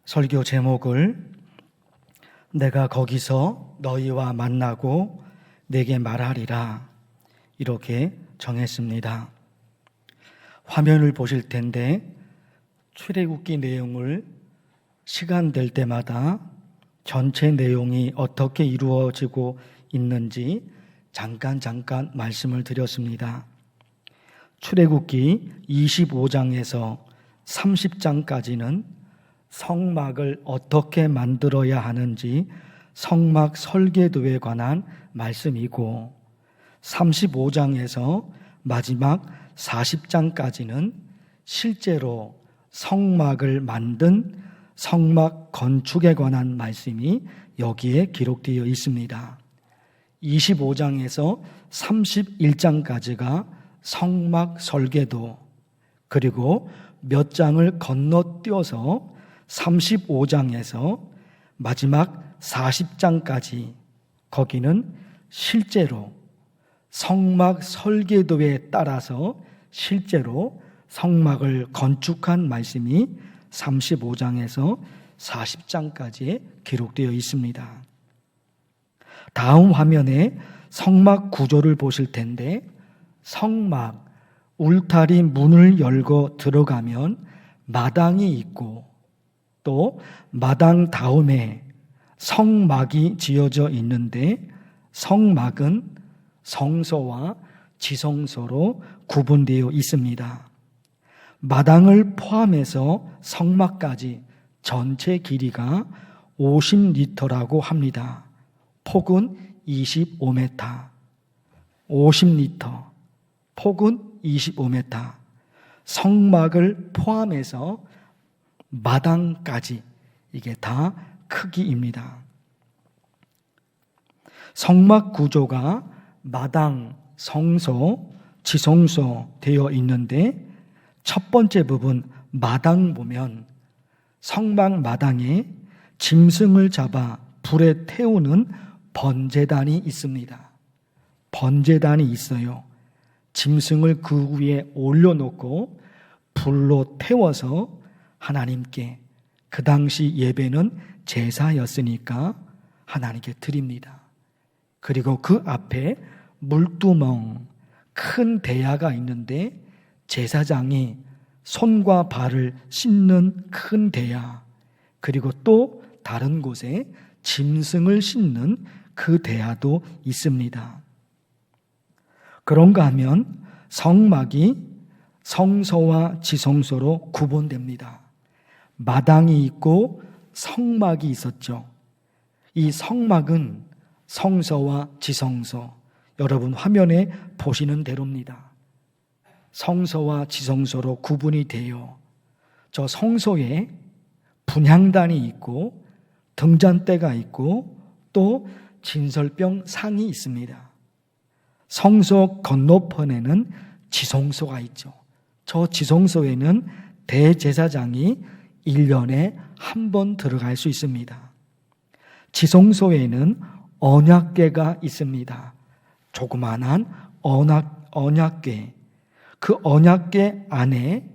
설교 제목을 내가 거기서 너희와 만나고 내게 말하리라 이렇게 정했습니다. 화면을 보실 텐데 출애굽기 내용을 시간 될 때마다 전체 내용이 어떻게 이루어지고 있는지 잠깐 말씀을 드렸습니다. 출애굽기 25장에서 30장까지는 성막을 어떻게 만들어야 하는지 성막 설계도에 관한 말씀이고, 35장에서 마지막 40장까지는 실제로 성막을 만든 성막 건축에 관한 말씀이 여기에 기록되어 있습니다. 25장에서 31장까지가 성막 설계도, 그리고 몇 장을 건너뛰어서 35장에서 마지막 40장까지 거기는 실제로 성막 설계도에 따라서 실제로 성막을 건축한 말씀이 35장에서 40장까지에 기록되어 있습니다. 다음 화면에 성막 구조를 보실 텐데, 성막 울타리 문을 열고 들어가면 마당이 있고, 또 마당 다음에 성막이 지어져 있는데, 성막은 성소와 지성소로 구분되어 있습니다. 마당을 포함해서 성막까지 전체 길이가 50리터라고 합니다. 폭은 25m, 50리터, 폭은 25m. 성막을 포함해서 마당까지 이게 다 크기입니다. 성막 구조가 마당, 성소, 지성소 되어 있는데, 첫 번째 부분 마당 보면 성막 마당에 짐승을 잡아 불에 태우는 번제단이 있습니다. 번제단이 있어요. 짐승을 그 위에 올려놓고 불로 태워서 하나님께, 그 당시 예배는 제사였으니까 하나님께 드립니다. 그리고 그 앞에 물두멍, 큰 대야가 있는데 제사장이 손과 발을 씻는 큰 대야, 그리고 또 다른 곳에 짐승을 씻는 그 대야도 있습니다. 그런가 하면 성막이 성소와 지성소로 구분됩니다. 마당이 있고 성막이 있었죠. 이 성막은 성소와 지성소, 여러분 화면에 보시는 대로입니다. 성소와 지성소로 구분이 돼요. 저 성소에 분향단이 있고 등잔대가 있고 또 진설병 상이 있습니다. 성소 건너편에는 지성소가 있죠. 저 지성소에는 대제사장이 1년에 한 번 들어갈 수 있습니다. 지성소에는 언약궤가 있습니다. 조그만한 언약궤. 그 언약궤 안에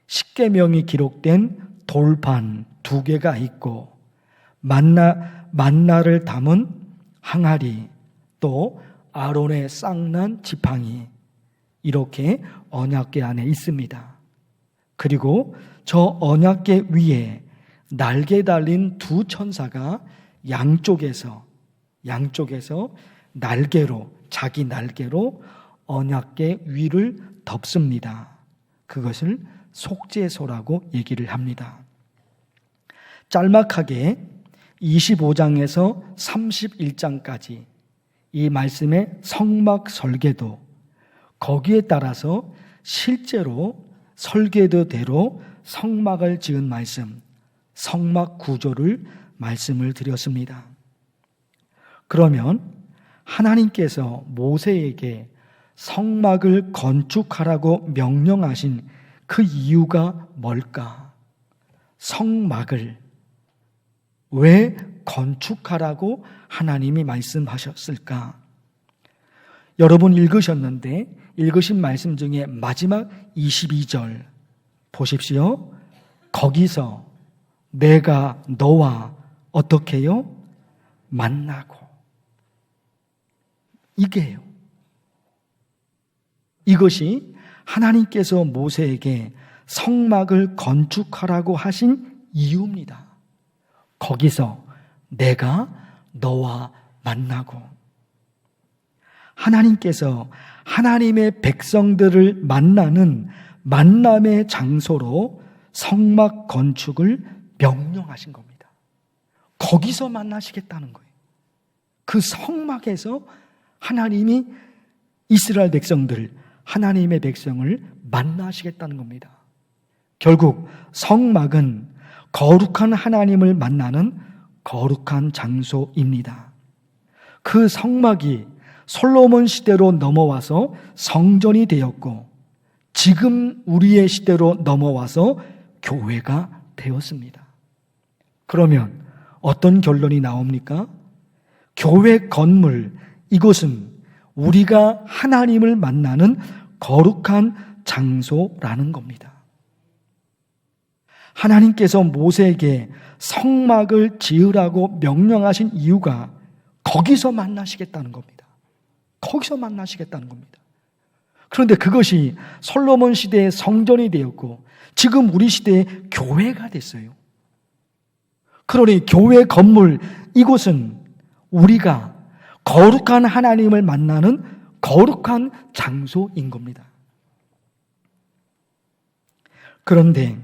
십계명이 기록된 돌판 2개가 있고, 만나를 담은 항아리, 또 아론의 쌍난 지팡이, 이렇게 언약궤 안에 있습니다. 그리고 저 언약궤 위에 날개 달린 2 천사가 양쪽에서 날개로, 자기 날개로 언약궤 위를 덮습니다. 그것을 속죄소라고 얘기를 합니다. 짤막하게 25장에서 31장까지 이 말씀의 성막 설계도, 거기에 따라서 실제로 설계도대로 성막을 지은 말씀, 성막 구조를 말씀을 드렸습니다. 그러면 하나님께서 모세에게 성막을 건축하라고 명령하신 그 이유가 뭘까? 성막을 왜 건축하라고 하나님이 말씀하셨을까? 여러분 읽으셨는데, 읽으신 말씀 중에 마지막 22절 보십시오. 거기서 내가 너와 어떻게 해요? 만나고. 이게요. 이것이 하나님께서 모세에게 성막을 건축하라고 하신 이유입니다. 거기서 내가 너와 만나고. 하나님께서 하나님의 백성들을 만나는 만남의 장소로 성막 건축을 명령하신 겁니다. 거기서 만나시겠다는 거예요. 그 성막에서 하나님이 이스라엘 백성들, 하나님의 백성을 만나시겠다는 겁니다. 결국 성막은 거룩한 하나님을 만나는 거룩한 장소입니다. 그 성막이 솔로몬 시대로 넘어와서 성전이 되었고, 지금 우리의 시대로 넘어와서 교회가 되었습니다. 그러면 어떤 결론이 나옵니까? 교회 건물, 이곳은 우리가 하나님을 만나는 거룩한 장소라는 겁니다. 하나님께서 모세에게 성막을 지으라고 명령하신 이유가 거기서 만나시겠다는 겁니다. 거기서 만나시겠다는 겁니다. 그런데 그것이 솔로몬 시대의 성전이 되었고 지금 우리 시대의 교회가 됐어요. 그러니 교회 건물, 이곳은 우리가 거룩한 하나님을 만나는 거룩한 장소인 겁니다. 그런데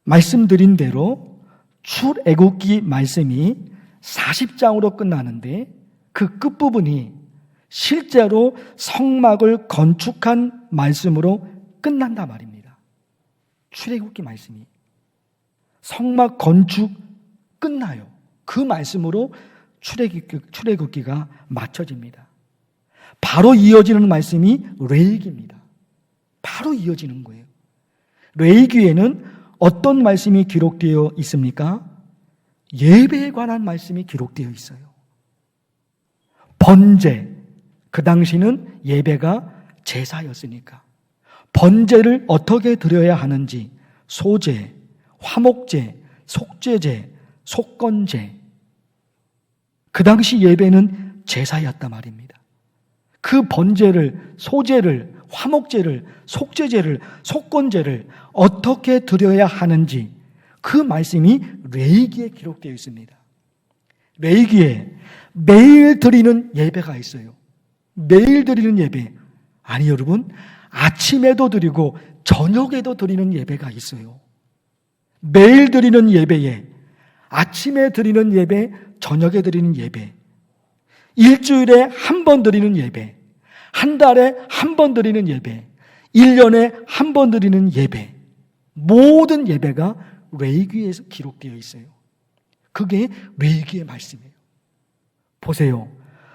말씀드린 대로 출애굽기 말씀이 40장으로 끝나는데 그 끝부분이 실제로 성막을 건축한 말씀으로 끝난단 말입니다. 출애굽기 말씀이 성막 건축 끝나요. 그 말씀으로 출애굽기가 맞춰집니다. 바로 이어지는 말씀이 레위기입니다. 바로 이어지는 거예요. 레위기에는 어떤 말씀이 기록되어 있습니까? 예배에 관한 말씀이 기록되어 있어요. 번제, 그 당시는 예배가 제사였으니까 번제를 어떻게 드려야 하는지, 소제, 화목제, 속죄제, 속건제, 그 당시 예배는 제사였단 말입니다. 그 번제를, 소제를, 화목제를, 속죄제를, 속건제를 어떻게 드려야 하는지 그 말씀이 레위기에 기록되어 있습니다. 레위기에 매일 드리는 예배가 있어요. 매일 드리는 예배. 아니 여러분, 아침에도 드리고 저녁에도 드리는 예배가 있어요. 매일 드리는 예배에 아침에 드리는 예배, 저녁에 드리는 예배, 일주일에 한 번 드리는 예배, 한 달에 한 번 드리는 예배, 1년에 한 번 드리는 예배, 모든 예배가 레위기에서 기록되어 있어요. 그게 레위기의 말씀이에요. 보세요.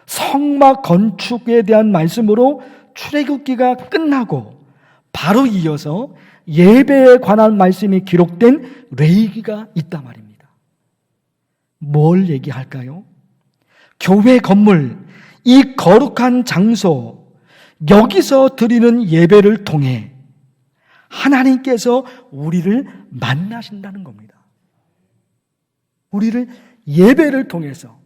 성막 건축에 대한 말씀으로 출애굽기가 끝나고 바로 이어서 예배에 관한 말씀이 기록된 레위기가 있단 말입니다. 뭘 얘기할까요? 교회 건물, 이 거룩한 장소, 여기서 드리는 예배를 통해 하나님께서 우리를 만나신다는 겁니다. 우리를 예배를 통해서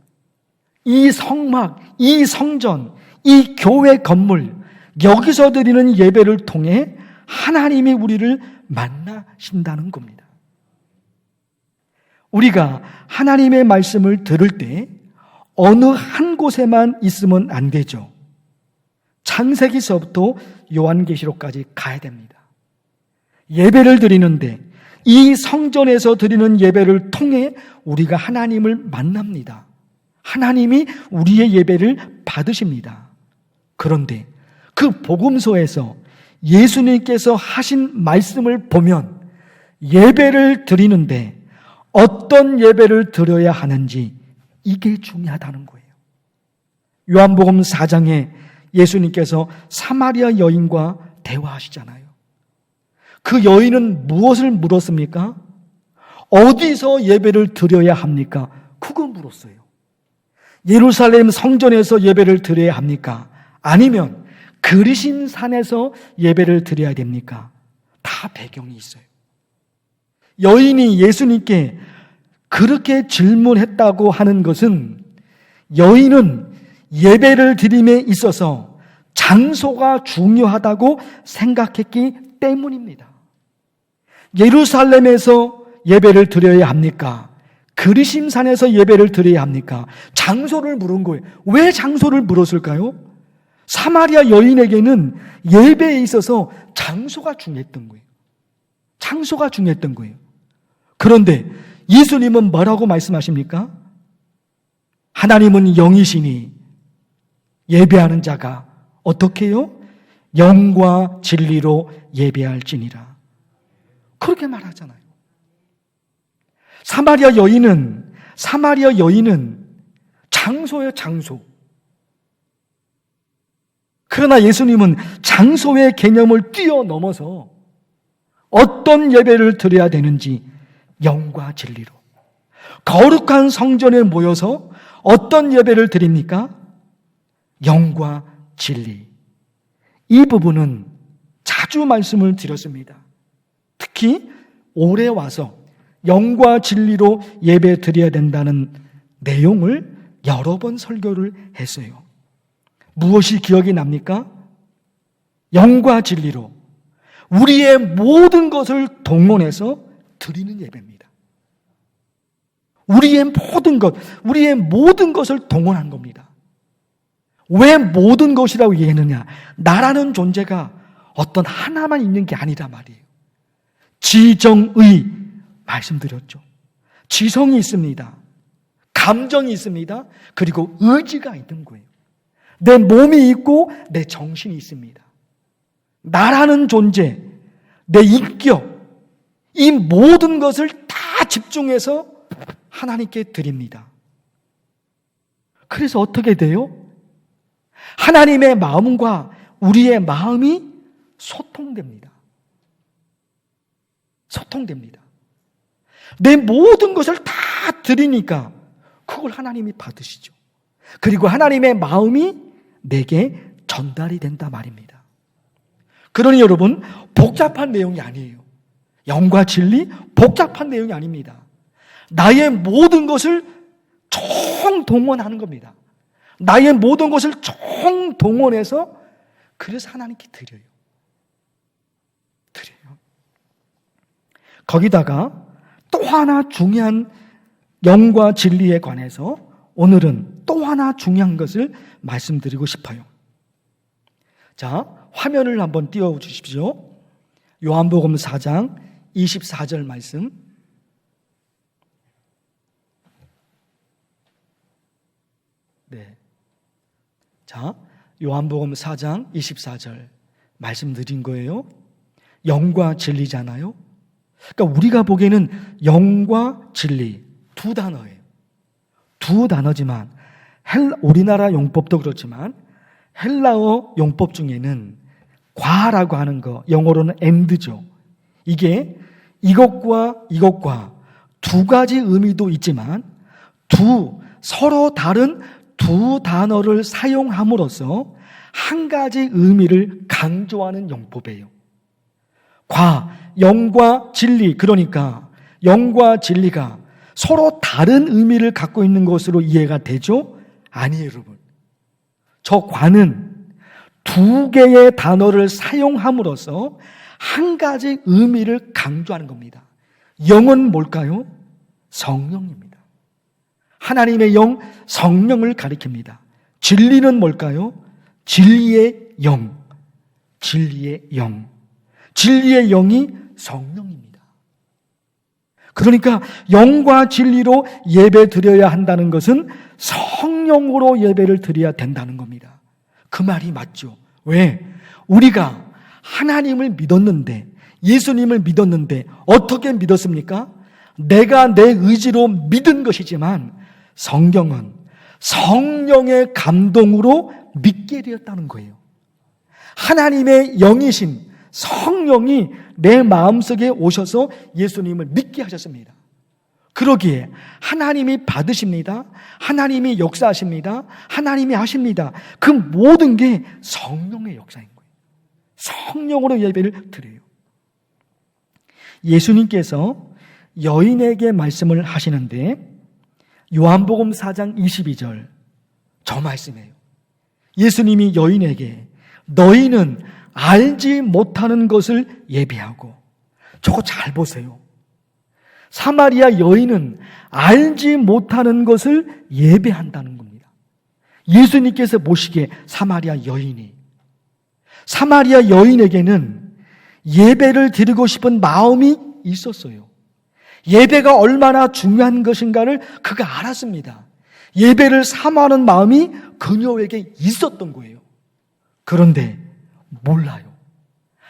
이 성막, 이 성전, 이 교회 건물, 여기서 드리는 예배를 통해 하나님이 우리를 만나신다는 겁니다. 우리가 하나님의 말씀을 들을 때 어느 한 곳에만 있으면 안 되죠. 창세기서부터 요한계시록까지 가야 됩니다. 예배를 드리는데 이 성전에서 드리는 예배를 통해 우리가 하나님을 만납니다. 하나님이 우리의 예배를 받으십니다. 그런데 그 복음서에서 예수님께서 하신 말씀을 보면 예배를 드리는데 어떤 예배를 드려야 하는지 이게 중요하다는 거예요. 요한복음 4장에 예수님께서 사마리아 여인과 대화하시잖아요. 그 여인은 무엇을 물었습니까? 어디서 예배를 드려야 합니까? 그거 물었어요. 예루살렘 성전에서 예배를 드려야 합니까? 아니면 그리심 산에서 예배를 드려야 됩니까? 다 배경이 있어요. 여인이 예수님께 그렇게 질문했다고 하는 것은 여인은 예배를 드림에 있어서 장소가 중요하다고 생각했기 때문입니다. 예루살렘에서 예배를 드려야 합니까? 그리심산에서 예배를 드려야 합니까? 장소를 물은 거예요. 왜 장소를 물었을까요? 사마리아 여인에게는 예배에 있어서 장소가 중요했던 거예요. 장소가 중요했던 거예요. 그런데 예수님은 뭐라고 말씀하십니까? 하나님은 영이시니 예배하는 자가 어떻게 해요? 영과 진리로 예배할지니라. 그렇게 말하잖아요. 사마리아 여인은 장소예요, 장소. 그러나 예수님은 장소의 개념을 뛰어넘어서 어떤 예배를 드려야 되는지 영과 진리로 거룩한 성전에 모여서 어떤 예배를 드립니까? 영과 진리. 이 부분은 자주 말씀을 드렸습니다. 특히 올해 와서 영과 진리로 예배 드려야 된다는 내용을 여러 번 설교를 했어요. 무엇이 기억이 납니까? 영과 진리로 우리의 모든 것을 동원해서 드리는 예배입니다. 우리의 모든 것을 동원한 겁니다. 왜 모든 것이라고 얘기했느냐? 나라는 존재가 어떤 하나만 있는 게 아니란 말이에요. 지정의 말씀드렸죠. 지성이 있습니다. 감정이 있습니다. 그리고 의지가 있는 거예요. 내 몸이 있고 내 정신이 있습니다. 나라는 존재, 내 인격, 이 모든 것을 다 집중해서 하나님께 드립니다. 그래서 어떻게 돼요? 하나님의 마음과 우리의 마음이 소통됩니다. 내 모든 것을 다 드리니까 그걸 하나님이 받으시죠. 그리고 하나님의 마음이 내게 전달이 된다 말입니다. 그러니 여러분, 복잡한 내용이 아니에요. 영과 진리, 복잡한 내용이 아닙니다. 나의 모든 것을 총동원하는 겁니다. 나의 모든 것을 총동원해서 그래서 하나님께 드려요. 거기다가 또 하나 중요한 영과 진리에 관해서 오늘은 또 하나 중요한 것을 말씀드리고 싶어요. 자, 화면을 한번 띄워주십시오. 요한복음 4장 24절 말씀. 네. 자, 요한복음 4장 24절 말씀드린 거예요. 영과 진리잖아요. 그러니까 우리가 보기에는 영과 진리 두 단어예요. 두 단어지만 우리나라 용법도 그렇지만 헬라어 용법 중에는 과라고 하는 거, 영어로는 and죠. 이게 이것과 두 가지 의미도 있지만 서로 다른 두 단어를 사용함으로써 한 가지 의미를 강조하는 용법이에요. 영과 진리, 그러니까 영과 진리가 서로 다른 의미를 갖고 있는 것으로 이해가 되죠? 아니에요, 여러분. 저 과는 두 개의 단어를 사용함으로써 한 가지 의미를 강조하는 겁니다. 영은 뭘까요? 성령입니다. 하나님의 영, 성령을 가리킵니다. 진리는 뭘까요? 진리의 영. 진리의 영이 성령입니다. 그러니까 영과 진리로 예배 드려야 한다는 것은 성령으로 예배를 드려야 된다는 겁니다. 그 말이 맞죠. 왜? 우리가 하나님을 믿었는데, 예수님을 믿었는데 어떻게 믿었습니까? 내가 내 의지로 믿은 것이지만 성경은 성령의 감동으로 믿게 되었다는 거예요. 하나님의 영이신 성령이 내 마음속에 오셔서 예수님을 믿게 하셨습니다. 그러기에 하나님이 받으십니다. 하나님이 역사하십니다. 하나님이 하십니다. 그 모든 게 성령의 역사인 거예요. 성령으로 예배를 드려요. 예수님께서 여인에게 말씀을 하시는데 요한복음 4장 22절 저 말씀이에요. 예수님이 여인에게 너희는 알지 못하는 것을 예비하고, 저거 잘 보세요. 사마리아 여인은 알지 못하는 것을 예배한다는 겁니다. 예수님께서 보시기에 사마리아 여인에게는 예배를 드리고 싶은 마음이 있었어요. 예배가 얼마나 중요한 것인가를 그가 알았습니다. 예배를 사모하는 마음이 그녀에게 있었던 거예요. 그런데 몰라요.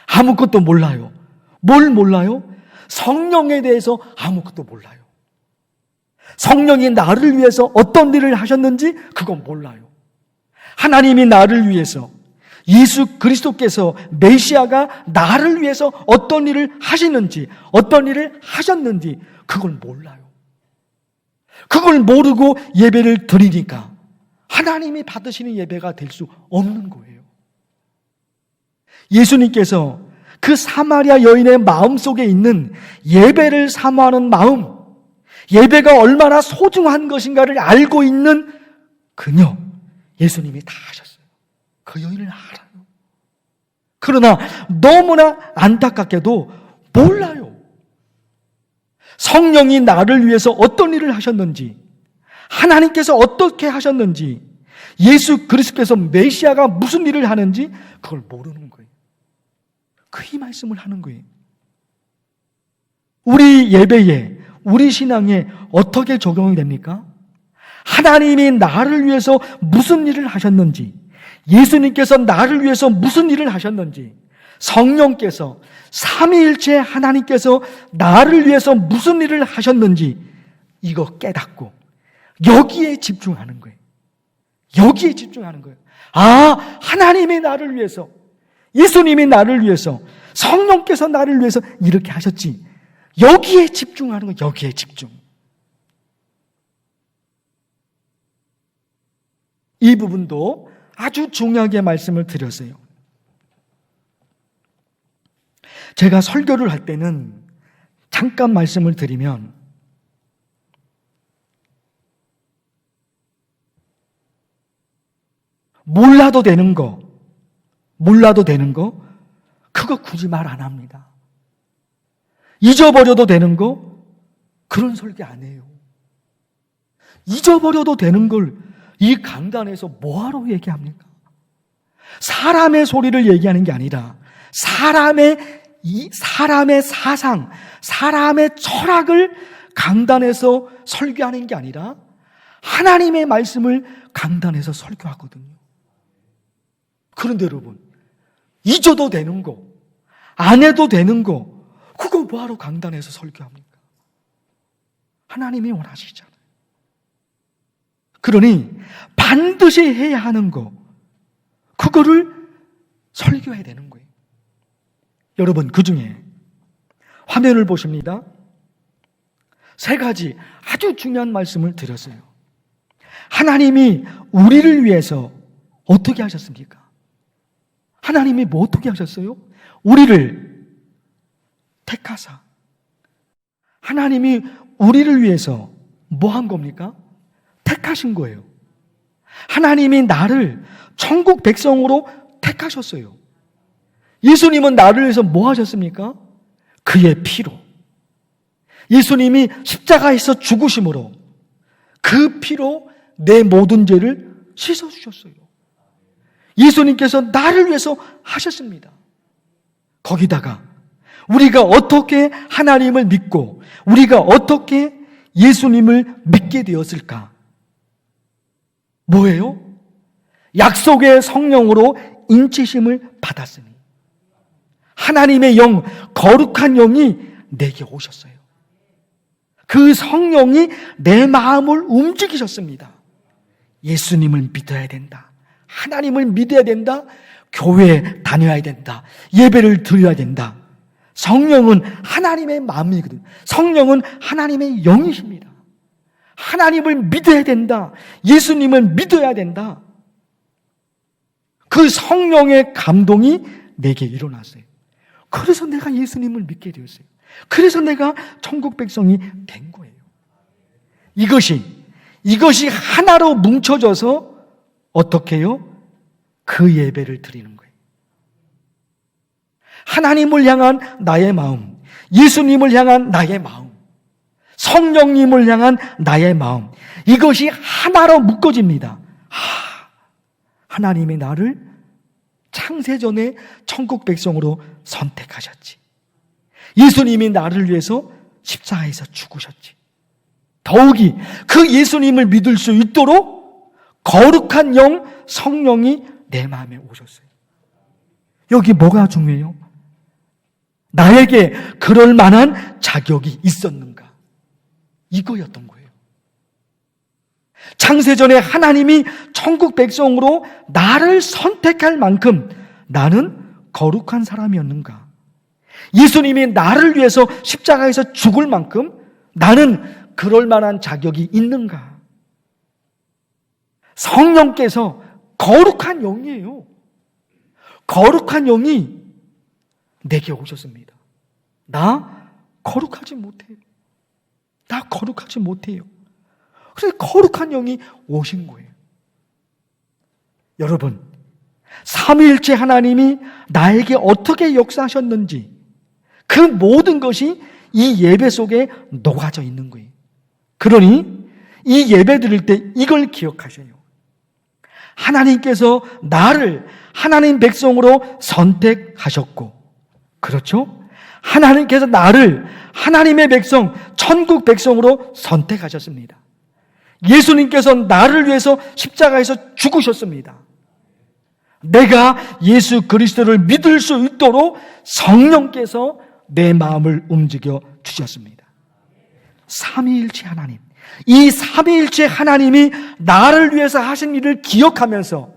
아무것도 몰라요. 뭘 몰라요? 성령에 대해서 아무것도 몰라요. 성령이 나를 위해서 어떤 일을 하셨는지 그건 몰라요. 하나님이 나를 위해서, 예수 그리스도께서, 메시아가 나를 위해서 어떤 일을 하시는지, 어떤 일을 하셨는지 그걸 몰라요. 그걸 모르고 예배를 드리니까 하나님이 받으시는 예배가 될 수 없는 거예요. 예수님께서 그 사마리아 여인의 마음속에 있는 예배를 사모하는 마음, 예배가 얼마나 소중한 것인가를 알고 있는 그녀, 예수님이 다 하셨어요. 그 여인을 알아요. 그러나 너무나 안타깝게도 몰라요. 성령이 나를 위해서 어떤 일을 하셨는지, 하나님께서 어떻게 하셨는지, 예수 그리스도께서 메시아가 무슨 일을 하는지 그걸 모르는 거예요. 그 말씀을 하는 거예요. 우리 예배에, 우리 신앙에 어떻게 적용이 됩니까? 하나님이 나를 위해서 무슨 일을 하셨는지, 예수님께서 나를 위해서 무슨 일을 하셨는지, 성령께서, 삼위일체 하나님께서 나를 위해서 무슨 일을 하셨는지 이거 깨닫고 여기에 집중하는 거예요. 여기에 집중하는 거예요. 아, 하나님이 나를 위해서, 예수님이 나를 위해서, 성령께서 나를 위해서 이렇게 하셨지. 여기에 집중하는 거예요. 여기에 집중. 이 부분도 아주 중요하게 말씀을 드렸어요. 제가 설교를 할 때는 잠깐 말씀을 드리면, 몰라도 되는 거, 그거 굳이 말 안 합니다. 잊어버려도 되는 거, 그런 설교 안 해요. 잊어버려도 되는 걸 이 강단에서 뭐하러 얘기합니까? 사람의 소리를 얘기하는 게 아니라 사람의 사상, 사람의 철학을 강단에서 설교하는 게 아니라 하나님의 말씀을 강단에서 설교하거든요. 그런데 여러분, 잊어도 되는 거, 안 해도 되는 거, 그거 뭐하러 강단에서 설교합니까? 하나님이 원하시잖아요. 그러니 반드시 해야 하는 거, 그거를 설교해야 되는 거예요. 여러분, 그 중에 화면을 보십니다. 3가지 아주 중요한 말씀을 드렸어요. 하나님이 우리를 위해서 어떻게 하셨습니까? 하나님이 뭐 어떻게 하셨어요? 우리를 택하사. 하나님이 우리를 위해서 뭐 한 겁니까? 택하신 거예요. 하나님이 나를 천국 백성으로 택하셨어요. 예수님은 나를 위해서 뭐 하셨습니까? 그의 피로, 예수님이 십자가에서 죽으심으로 그 피로 내 모든 죄를 씻어주셨어요. 예수님께서 나를 위해서 하셨습니다. 거기다가 우리가 어떻게 하나님을 믿고 우리가 어떻게 예수님을 믿게 되었을까? 뭐예요? 약속의 성령으로 인치심을 받았으니 하나님의 영, 거룩한 영이 내게 오셨어요. 그 성령이 내 마음을 움직이셨습니다. 예수님을 믿어야 된다. 하나님을 믿어야 된다. 교회에 다녀야 된다. 예배를 드려야 된다. 성령은 하나님의 마음이거든요. 성령은 하나님의 영이십니다. 하나님을 믿어야 된다. 예수님을 믿어야 된다. 그 성령의 감동이 내게 일어났어요. 그래서 내가 예수님을 믿게 되었어요. 그래서 내가 천국 백성이 된 거예요. 이것이 하나로 뭉쳐져서 어떻게 해요? 그 예배를 드리는 거예요. 하나님을 향한 나의 마음, 예수님을 향한 나의 마음, 성령님을 향한 나의 마음, 이것이 하나로 묶어집니다. 하나님이 나를 창세전에 천국 백성으로 선택하셨지. 예수님이 나를 위해서 십자가에서 죽으셨지. 더욱이 그 예수님을 믿을 수 있도록 거룩한 영, 성령이 내 마음에 오셨어요. 여기 뭐가 중요해요? 나에게 그럴 만한 자격이 있었는가? 이거였던 거예요. 창세전에 하나님이 천국 백성으로 나를 선택할 만큼 나는 거룩한 사람이었는가? 예수님이 나를 위해서 십자가에서 죽을 만큼 나는 그럴 만한 자격이 있는가? 성령께서 거룩한 영이에요. 거룩한 영이 내게 오셨습니다. 나 거룩하지 못해요. 나 거룩하지 못해요. 그래서 거룩한 영이 오신 거예요. 여러분, 삼위일체 하나님이 나에게 어떻게 역사하셨는지 그 모든 것이 이 예배 속에 녹아져 있는 거예요. 그러니 이 예배 드릴 때 이걸 기억하셔요. 하나님께서 나를 하나님 백성으로 선택하셨고, 그렇죠? 하나님께서 나를 하나님의 백성, 천국 백성으로 선택하셨습니다. 예수님께서 나를 위해서 십자가에서 죽으셨습니다. 내가 예수 그리스도를 믿을 수 있도록 성령께서 내 마음을 움직여 주셨습니다. 삼위일체 하나님, 이 삼위일체 하나님이 나를 위해서 하신 일을 기억하면서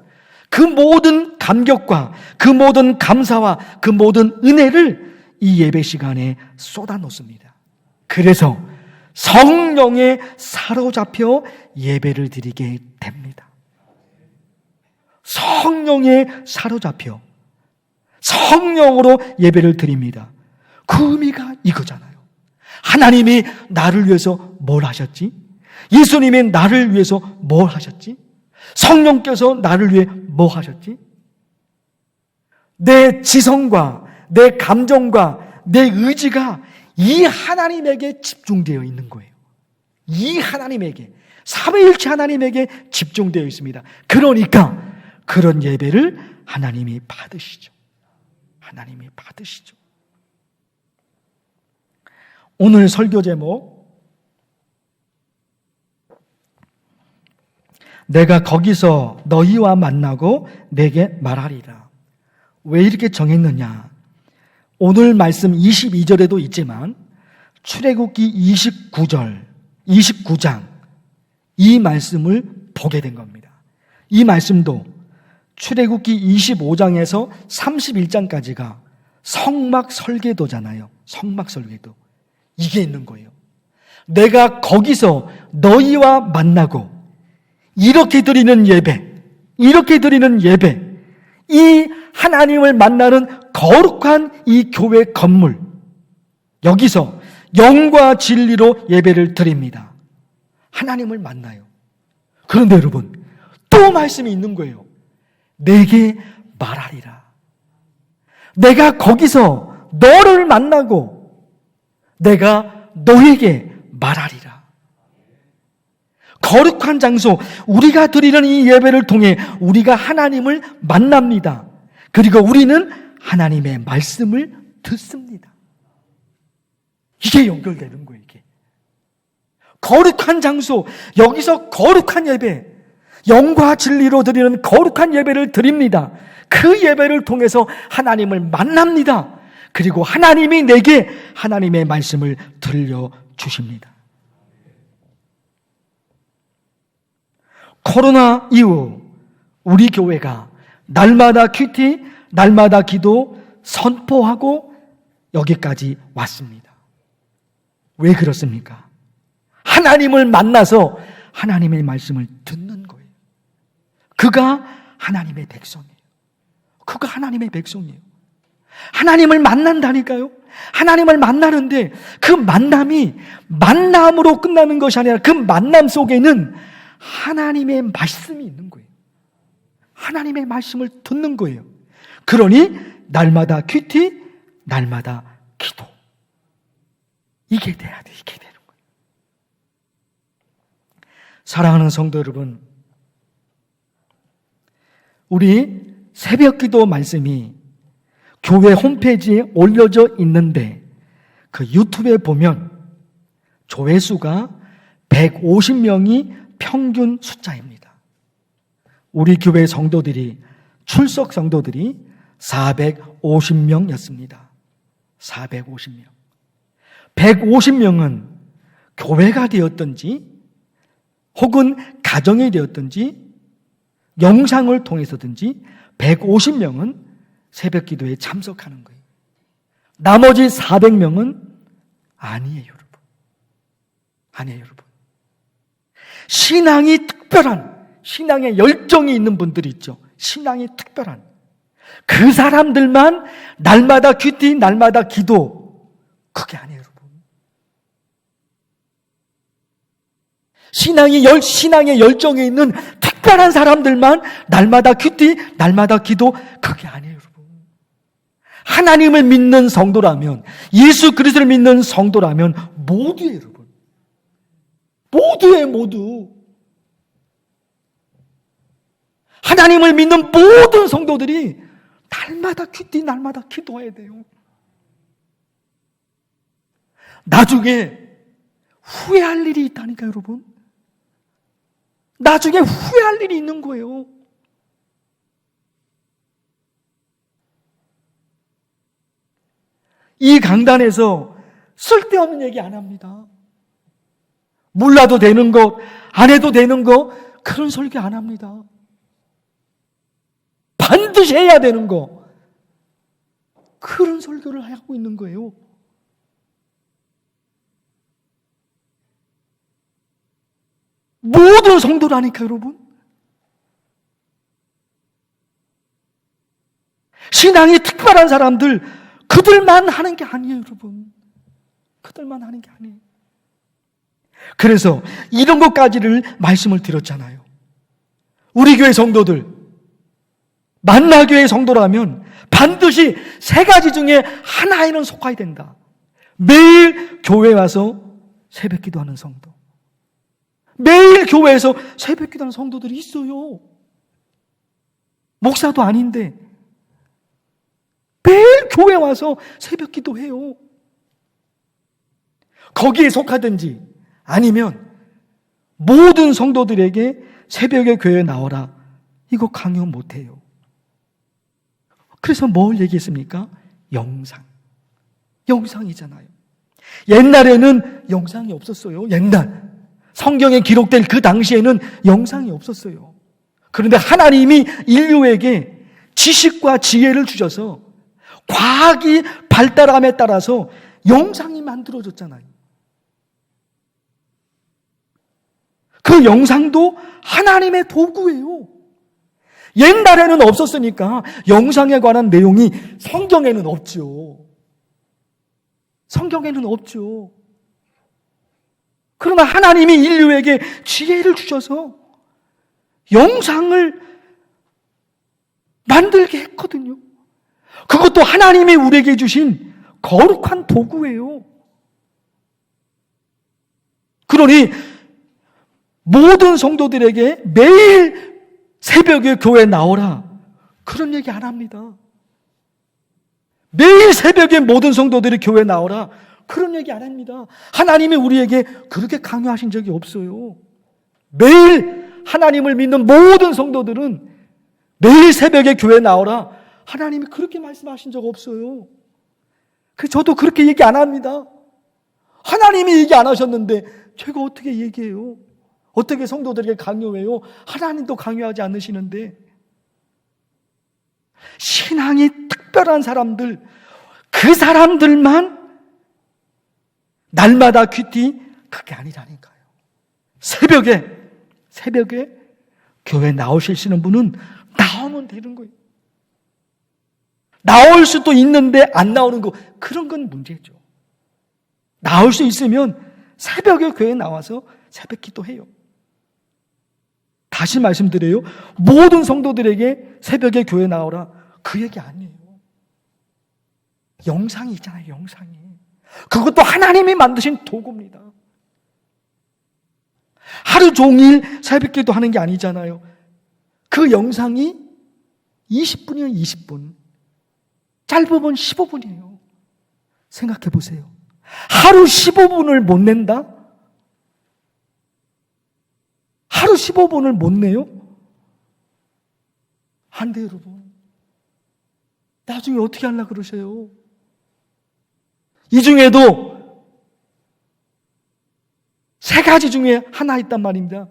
그 모든 감격과 그 모든 감사와 그 모든 은혜를 이 예배 시간에 쏟아놓습니다. 그래서 성령에 사로잡혀 예배를 드리게 됩니다. 성령에 사로잡혀 성령으로 예배를 드립니다. 그 의미가 이거잖아요. 하나님이 나를 위해서 뭘 하셨지? 예수님이 나를 위해서 뭘 하셨지? 성령께서 나를 위해 뭐 하셨지? 내 지성과 내 감정과 내 의지가 이 하나님에게 집중되어 있는 거예요. 이 하나님에게, 삼위일체 하나님에게 집중되어 있습니다. 그러니까 그런 예배를 하나님이 받으시죠. 하나님이 받으시죠. 오늘 설교 제목, 내가 거기서 너희와 만나고 내게 말하리라. 왜 이렇게 정했느냐? 오늘 말씀 22절에도 있지만 출애굽기 29장 이 말씀을 보게 된 겁니다. 이 말씀도 출애굽기 25장에서 31장까지가 성막 설계도잖아요. 성막 설계도. 이게 있는 거예요. 내가 거기서 너희와 만나고 이렇게 드리는 예배, 이 하나님을 만나는 거룩한 이 교회 건물, 여기서 영과 진리로 예배를 드립니다. 하나님을 만나요. 그런데 여러분, 또 말씀이 있는 거예요. 내게 말하리라. 내가 거기서 너를 만나고 내가 너에게 말하리라. 거룩한 장소, 우리가 드리는 이 예배를 통해 우리가 하나님을 만납니다. 그리고 우리는 하나님의 말씀을 듣습니다. 이게 연결되는 거예요, 이게. 거룩한 장소, 여기서 거룩한 예배, 영과 진리로 드리는 거룩한 예배를 드립니다. 그 예배를 통해서 하나님을 만납니다. 그리고 하나님이 내게 하나님의 말씀을 들려주십니다. 코로나 이후 우리 교회가 날마다 큐티, 날마다 기도 선포하고 여기까지 왔습니다. 왜 그렇습니까? 하나님을 만나서 하나님의 말씀을 듣는 거예요. 그가 하나님의 백성이에요. 그가 하나님의 백성이에요. 하나님을 만난다니까요. 하나님을 만나는데 그 만남이 만남으로 끝나는 것이 아니라 그 만남 속에는 하나님의 말씀이 있는 거예요. 하나님의 말씀을 듣는 거예요. 그러니 날마다 큐티, 날마다 기도. 이게 돼야 돼. 이게 되는 거예요. 사랑하는 성도 여러분, 우리 새벽기도 말씀이 교회 홈페이지에 올려져 있는데 그 유튜브에 보면 조회수가 150명이 평균 숫자입니다. 우리 교회 성도들이 출석 성도들이 450명이었습니다. 450명. 150명은 교회가 되었든지 혹은 가정이 되었든지 영상을 통해서든지 150명은 새벽 기도에 참석하는 거예요. 나머지 400명은 아니에요, 여러분. 아니에요, 여러분. 신앙이 특별한, 신앙에 열정이 있는 분들이 있죠. 신앙이 특별한. 그 사람들만 날마다 큐티, 날마다 기도. 그게 아니에요, 여러분. 신앙의 열정이 있는 특별한 사람들만 날마다 큐티, 날마다 기도. 그게 아니에요, 여러분. 하나님을 믿는 성도라면, 예수 그리스도를 믿는 성도라면 모두예요, 여러분. 모두예요, 모두. 하나님을 믿는 모든 성도들이 날마다 큐티, 날마다 기도해야 돼요. 나중에 후회할 일이 있다니까요, 여러분. 나중에 후회할 일이 있는 거예요. 이 강단에서 쓸데없는 얘기 안 합니다. 몰라도 되는 것, 안 해도 되는 것, 그런 설교 안 합니다. 반드시 해야 되는 거, 그런 설교를 하고 있는 거예요. 모든 성도라니까, 여러분. 신앙이 특별한 사람들, 그들만 하는 게 아니에요, 여러분. 그들만 하는 게 아니에요. 그래서 이런 것까지를 말씀을 드렸잖아요. 우리 교회 성도들, 만나교회 성도라면 반드시 세 가지 중에 하나에는 속아야 된다. 매일 교회 와서 새벽 기도하는 성도. 매일 교회에서 새벽 기도하는 성도들이 있어요. 목사도 아닌데 매일 교회 와서 새벽 기도해요. 거기에 속하든지 아니면 모든 성도들에게 새벽에 교회에 나오라, 이거 강요 못해요. 그래서 뭘 얘기했습니까? 영상이잖아요. 옛날에는 영상이 없었어요. 옛날 성경에 기록된 그 당시에는 영상이 없었어요. 그런데 하나님이 인류에게 지식과 지혜를 주셔서 과학이 발달함에 따라서 영상이 만들어졌잖아요. 그 영상도 하나님의 도구예요. 옛날에는 없었으니까 영상에 관한 내용이 성경에는 없죠. 성경에는 없죠. 그러나 하나님이 인류에게 지혜를 주셔서 영상을 만들게 했거든요. 그것도 하나님이 우리에게 주신 거룩한 도구예요. 그러니 모든 성도들에게 매일 새벽에 교회 나오라, 그런 얘기 안 합니다. 매일 새벽에 모든 성도들이 교회 나오라, 그런 얘기 안 합니다. 하나님이 우리에게 그렇게 강요하신 적이 없어요. 매일 하나님을 믿는 모든 성도들은 매일 새벽에 교회 나오라, 하나님이 그렇게 말씀하신 적 없어요. 저도 그렇게 얘기 안 합니다. 하나님이 얘기 안 하셨는데 제가 어떻게 얘기해요? 어떻게 성도들에게 강요해요? 하나님도 강요하지 않으시는데. 신앙이 특별한 사람들, 그 사람들만 날마다 큐티, 그게 아니라니까요. 새벽에 교회 나오시는 분은 나오면 되는 거예요. 나올 수도 있는데 안 나오는 거, 그런 건 문제죠. 나올 수 있으면 새벽에 교회에 나와서 새벽 기도해요. 다시 말씀드려요. 모든 성도들에게 새벽에 교회 나오라, 그 얘기 아니에요. 영상이 있잖아요, 영상이. 그것도 하나님이 만드신 도구입니다. 하루 종일 새벽 기도하는 게 아니잖아요. 그 영상이 20분이면 20분, 짧으면 15분이에요. 생각해 보세요. 하루 15분을 못 낸다? 하루 15분을 못 내요? 안 돼요, 여러분. 나중에 어떻게 하려고 그러세요? 이 중에도 세 가지 중에 하나 있단 말입니다.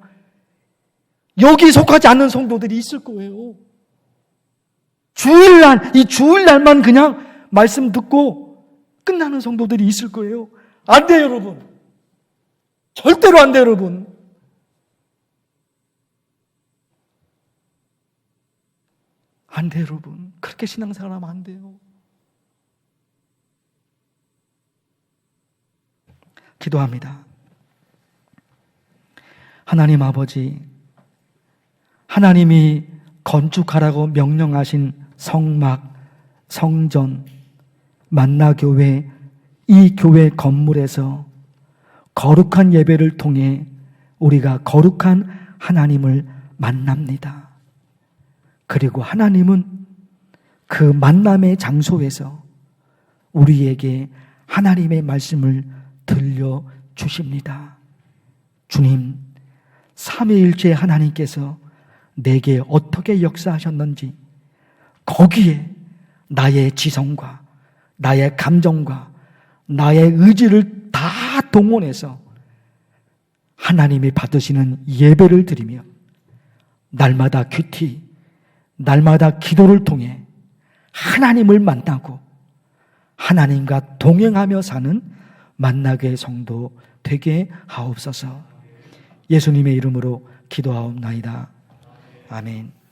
여기 속하지 않는 성도들이 있을 거예요. 주일날, 이 주일날만 그냥 말씀 듣고 끝나는 성도들이 있을 거예요. 안 돼요, 여러분. 절대로 안 돼요, 여러분. 안 돼요, 여러분. 그렇게 신앙생활하면 안 돼요. 기도합니다. 하나님 아버지, 하나님이 건축하라고 명령하신 성막, 성전, 만나교회, 이 교회 건물에서 거룩한 예배를 통해 우리가 거룩한 하나님을 만납니다. 그리고 하나님은 그 만남의 장소에서 우리에게 하나님의 말씀을 들려주십니다. 주님, 삼위일체 하나님께서 내게 어떻게 역사하셨는지 거기에 나의 지성과 나의 감정과 나의 의지를 다 동원해서 하나님이 받으시는 예배를 드리며 날마다 큐티, 날마다 기도를 통해 하나님을 만나고 하나님과 동행하며 사는 만나게 성도 되게 하옵소서. 예수님의 이름으로 기도하옵나이다. 아멘.